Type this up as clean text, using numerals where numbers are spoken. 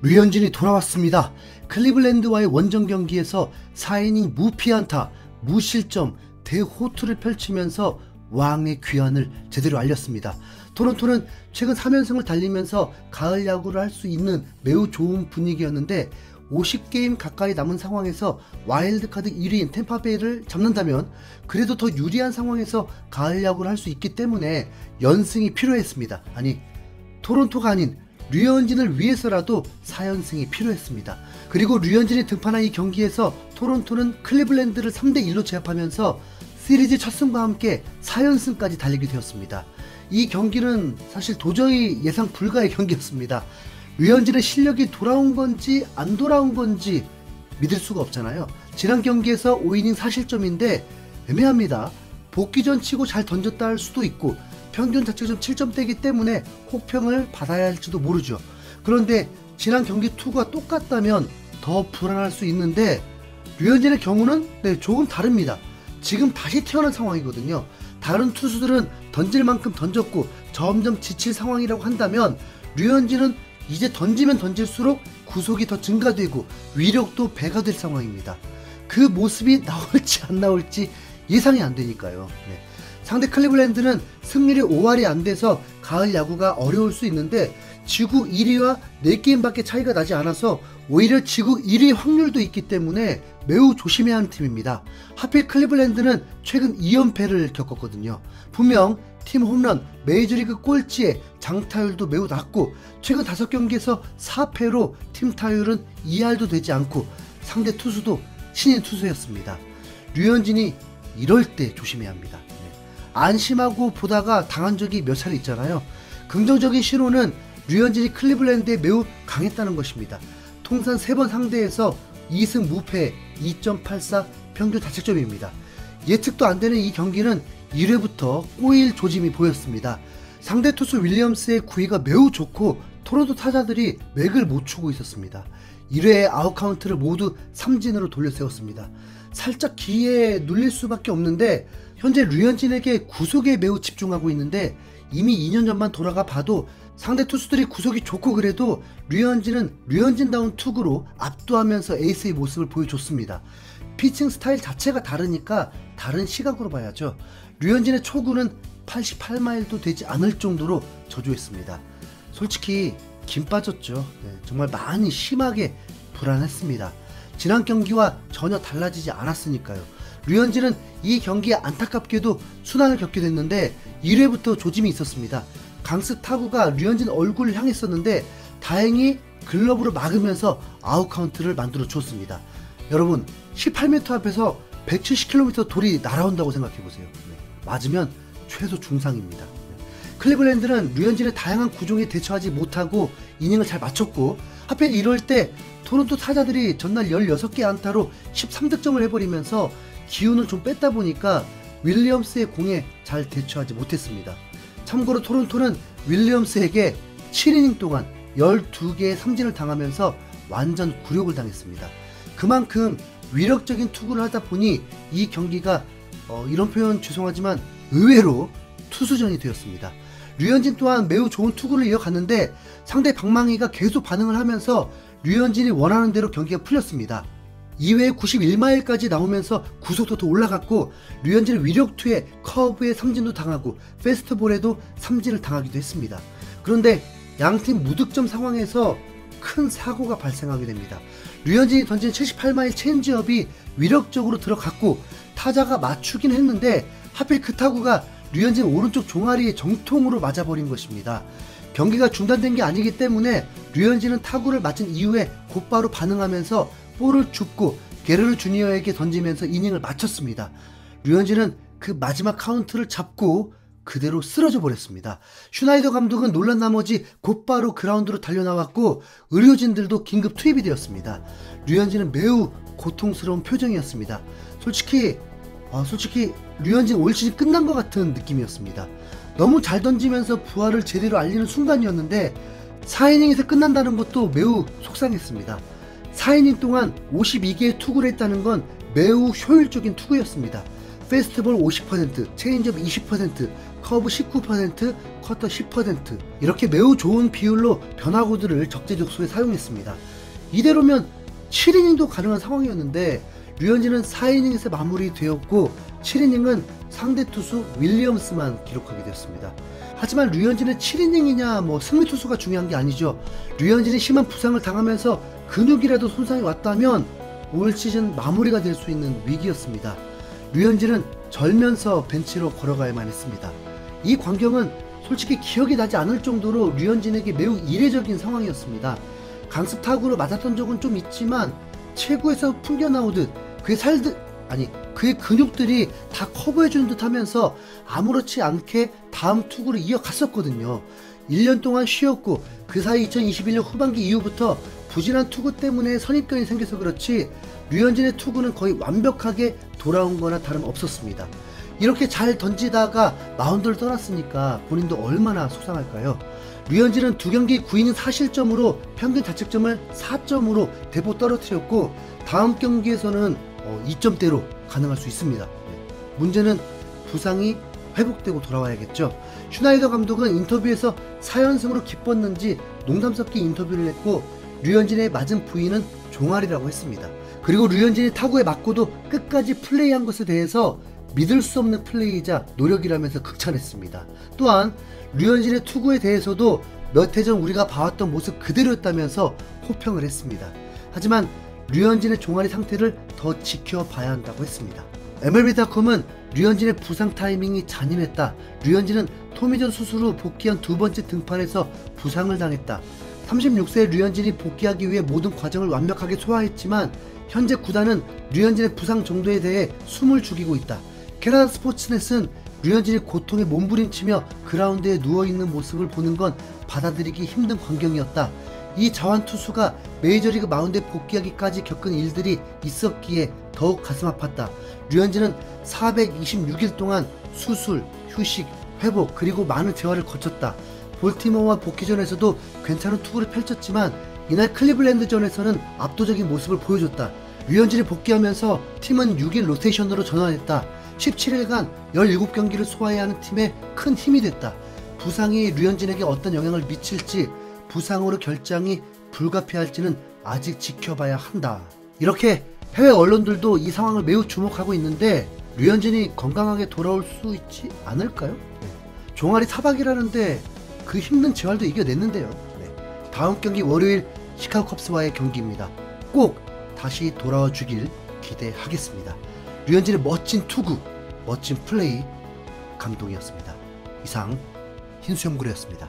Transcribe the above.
류현진이 돌아왔습니다. 클리블랜드와의 원정 경기에서 4이닝 무피안타, 무실점, 대호투를 펼치면서 왕의 귀환을 제대로 알렸습니다. 토론토는 최근 3연승을 달리면서 가을 야구를 할 수 있는 매우 좋은 분위기였는데 50게임 가까이 남은 상황에서 와일드카드 1위인 템파베이를 잡는다면 그래도 더 유리한 상황에서 가을 야구를 할 수 있기 때문에 연승이 필요했습니다. 아니, 토론토가 아닌 류현진을 위해서라도 4연승이 필요했습니다. 그리고 류현진이 등판한 이 경기에서 토론토는 클리블랜드를 3대1로 제압하면서 시리즈 첫 승과 함께 4연승까지 달리게 되었습니다. 이 경기는 사실 도저히 예상 불가의 경기였습니다. 류현진의 실력이 돌아온 건지 안 돌아온 건지 믿을 수가 없잖아요. 지난 경기에서 5이닝 4실점인데 애매합니다. 복귀 전 치고 잘 던졌다 할 수도 있고 평균 자책점 7점대이기 때문에 혹평을 받아야 할지도 모르죠. 그런데 지난 경기 투구가 똑같다면 더 불안할 수 있는데 류현진의 경우는 조금 다릅니다. 지금 다시 태어난 상황이거든요. 다른 투수들은 던질 만큼 던졌고 점점 지칠 상황이라고 한다면 류현진은 이제 던지면 던질수록 구속이 더 증가되고 위력도 배가 될 상황입니다. 그 모습이 나올지 안 나올지 예상이 안 되니까요. 상대 클리블랜드는 승률이 5할이 안 돼서 가을 야구가 어려울 수 있는데 지구 1위와 4게임밖에 차이가 나지 않아서 오히려 지구 1위 확률도 있기 때문에 매우 조심해야 하는 팀입니다. 하필 클리블랜드는 최근 2연패를 겪었거든요. 분명 팀 홈런, 메이저리그 꼴찌에 장타율도 매우 낮고 최근 5경기에서 4패로 팀 타율은 2할도 되지 않고 상대 투수도 신인 투수였습니다. 류현진이 이럴 때 조심해야 합니다. 안심하고 보다가 당한 적이 몇 차례 있잖아요. 긍정적인 신호는 류현진이 클리블랜드에 매우 강했다는 것입니다. 통산 3번 상대에서 2승 무패 2.84 평균 자책점입니다. 예측도 안 되는 이 경기는 1회부터 꼬일 조짐이 보였습니다. 상대 투수 윌리엄스의 구위가 매우 좋고 토론토 타자들이 맥을 못 추고 있었습니다. 1회에 아웃카운트를 모두 삼진으로 돌려세웠습니다. 살짝 기회에 눌릴 수밖에 없는데 현재 류현진에게 구속에 매우 집중하고 있는데 이미 2년 전만 돌아가 봐도 상대 투수들이 구속이 좋고 그래도 류현진은 류현진다운 투구로 압도하면서 에이스의 모습을 보여줬습니다. 피칭 스타일 자체가 다르니까 다른 시각으로 봐야죠. 류현진의 초구는 88마일도 되지 않을 정도로 저조했습니다. 솔직히 김 빠졌죠. 정말 많이 심하게 불안했습니다. 지난 경기와 전혀 달라지지 않았으니까요. 류현진은 이 경기에 안타깝게도 순환을 겪게 됐는데 1회부터 조짐이 있었습니다. 강습 타구가 류현진 얼굴을 향했었는데 다행히 글러브로 막으면서 아웃카운트를 만들어 주었습니다. 여러분 18m 앞에서 170km 돌이 날아온다고 생각해보세요. 맞으면 최소 중상입니다. 클리블랜드는 류현진의 다양한 구종에 대처하지 못하고 이닝을 잘 맞췄고 하필 이럴 때 토론토 타자들이 전날 16개 안타로 13득점을 해버리면서 기운을 좀 뺐다 보니까 윌리엄스의 공에 잘 대처하지 못했습니다. 참고로 토론토는 윌리엄스에게 7이닝 동안 12개의 삼진을 당하면서 완전 굴욕을 당했습니다. 그만큼 위력적인 투구를 하다 보니 이 경기가 이런 표현 죄송하지만 의외로 투수전이 되었습니다. 류현진 또한 매우 좋은 투구를 이어갔는데 상대 방망이가 계속 반응을 하면서 류현진이 원하는 대로 경기가 풀렸습니다. 2회에 91마일까지 나오면서 구속도 더 올라갔고 류현진은 위력투에 커브에 삼진도 당하고 페스트볼에도 삼진을 당하기도 했습니다. 그런데 양팀 무득점 상황에서 큰 사고가 발생하게 됩니다. 류현진이 던진 78마일 체인지업이 위력적으로 들어갔고 타자가 맞추긴 했는데 하필 그 타구가 류현진 오른쪽 종아리에 정통으로 맞아버린 것입니다. 경기가 중단된 게 아니기 때문에 류현진은 타구를 맞은 이후에 곧바로 반응하면서 볼을 줍고 게르르 주니어에게 던지면서 이닝을 마쳤습니다. 류현진은 그 마지막 카운트를 잡고 그대로 쓰러져 버렸습니다. 슈나이더 감독은 놀란 나머지 곧바로 그라운드로 달려나왔고 의료진들도 긴급 투입이 되었습니다. 류현진은 매우 고통스러운 표정이었습니다. 솔직히 류현진 올 시즌 끝난 것 같은 느낌이었습니다. 너무 잘 던지면서 부활을 제대로 알리는 순간이었는데 4이닝에서 끝난다는 것도 매우 속상했습니다. 4이닝 동안 52개의 투구를 했다는 건 매우 효율적인 투구였습니다. 페스트볼 50%, 체인지업 20%, 커브 19%, 커터 10% 이렇게 매우 좋은 비율로 변화구들을 적재적소에 사용했습니다. 이대로면 7이닝도 가능한 상황이었는데 류현진은 4이닝에서 마무리되었고 7이닝은 상대 투수 윌리엄스만 기록하게 되었습니다. 하지만 류현진의 7이닝이냐 승리 투수가 중요한 게 아니죠. 류현진이 심한 부상을 당하면서 근육이라도 손상이 왔다면 올 시즌 마무리가 될 수 있는 위기였습니다. 류현진은 절면서 벤치로 걸어가야만 했습니다. 이 광경은 솔직히 기억이 나지 않을 정도로 류현진에게 매우 이례적인 상황이었습니다. 강습 타구로 맞았던 적은 좀 있지만 체구에서 풍겨나오듯 그의 근육들이 다 커버해주는 듯 하면서 아무렇지 않게 다음 투구를 이어갔었거든요. 1년 동안 쉬었고 그 사이 2021년 후반기 이후부터 부진한 투구 때문에 선입견이 생겨서 그렇지 류현진의 투구는 거의 완벽하게 돌아온 거나 다름없었습니다. 이렇게 잘 던지다가 마운드를 떠났으니까 본인도 얼마나 속상할까요? 류현진은 2경기 9이닝 4실점으로 평균 자책점을 4점으로 대폭 떨어뜨렸고 다음 경기에서는 2점대로 가능할 수 있습니다. 문제는 부상이 회복되고 돌아와야겠죠. 슈나이더 감독은 인터뷰에서 4연승으로 기뻤는지 농담 섞인 인터뷰를 했고 류현진의 맞은 부위는 종아리라고 했습니다. 그리고 류현진이 타구에 맞고도 끝까지 플레이한 것에 대해서 믿을 수 없는 플레이이자 노력이라면서 극찬했습니다. 또한 류현진의 투구에 대해서도 몇 해 전 우리가 봐왔던 모습 그대로였다면서 호평을 했습니다. 하지만 류현진의 종아리 상태를 더 지켜봐야 한다고 했습니다. MLB.com은 류현진의 부상 타이밍이 잔인했다. 류현진은 토미전 수술 후 복귀한 두 번째 등판에서 부상을 당했다. 36세의 류현진이 복귀하기 위해 모든 과정을 완벽하게 소화했지만 현재 구단은 류현진의 부상 정도에 대해 숨을 죽이고 있다. 캐나다 스포츠넷은 류현진이 고통에 몸부림치며 그라운드에 누워있는 모습을 보는 건 받아들이기 힘든 광경이었다. 이 자완 투수가 메이저리그 마운드에 복귀하기까지 겪은 일들이 있었기에 더욱 가슴 아팠다. 류현진은 426일 동안 수술, 휴식, 회복 그리고 많은 재활을 거쳤다. 볼티모어와 복귀전에서도 괜찮은 투구를 펼쳤지만 이날 클리블랜드전에서는 압도적인 모습을 보여줬다. 류현진이 복귀하면서 팀은 6일 로테이션으로 전환했다. 17일간 17경기를 소화해야 하는 팀에 큰 힘이 됐다. 부상이 류현진에게 어떤 영향을 미칠지 부상으로 결장이 불가피할지는 아직 지켜봐야 한다. 이렇게 해외 언론들도 이 상황을 매우 주목하고 있는데 류현진이 건강하게 돌아올 수 있지 않을까요? 종아리 사박이라는데 그 힘든 재활도 이겨냈는데요. 다음 경기 월요일 시카고 컵스와의 경기입니다. 꼭 다시 돌아와 주길 기대하겠습니다. 류현진의 멋진 투구, 멋진 플레이 감동이었습니다. 이상 흰수염구레였습니다.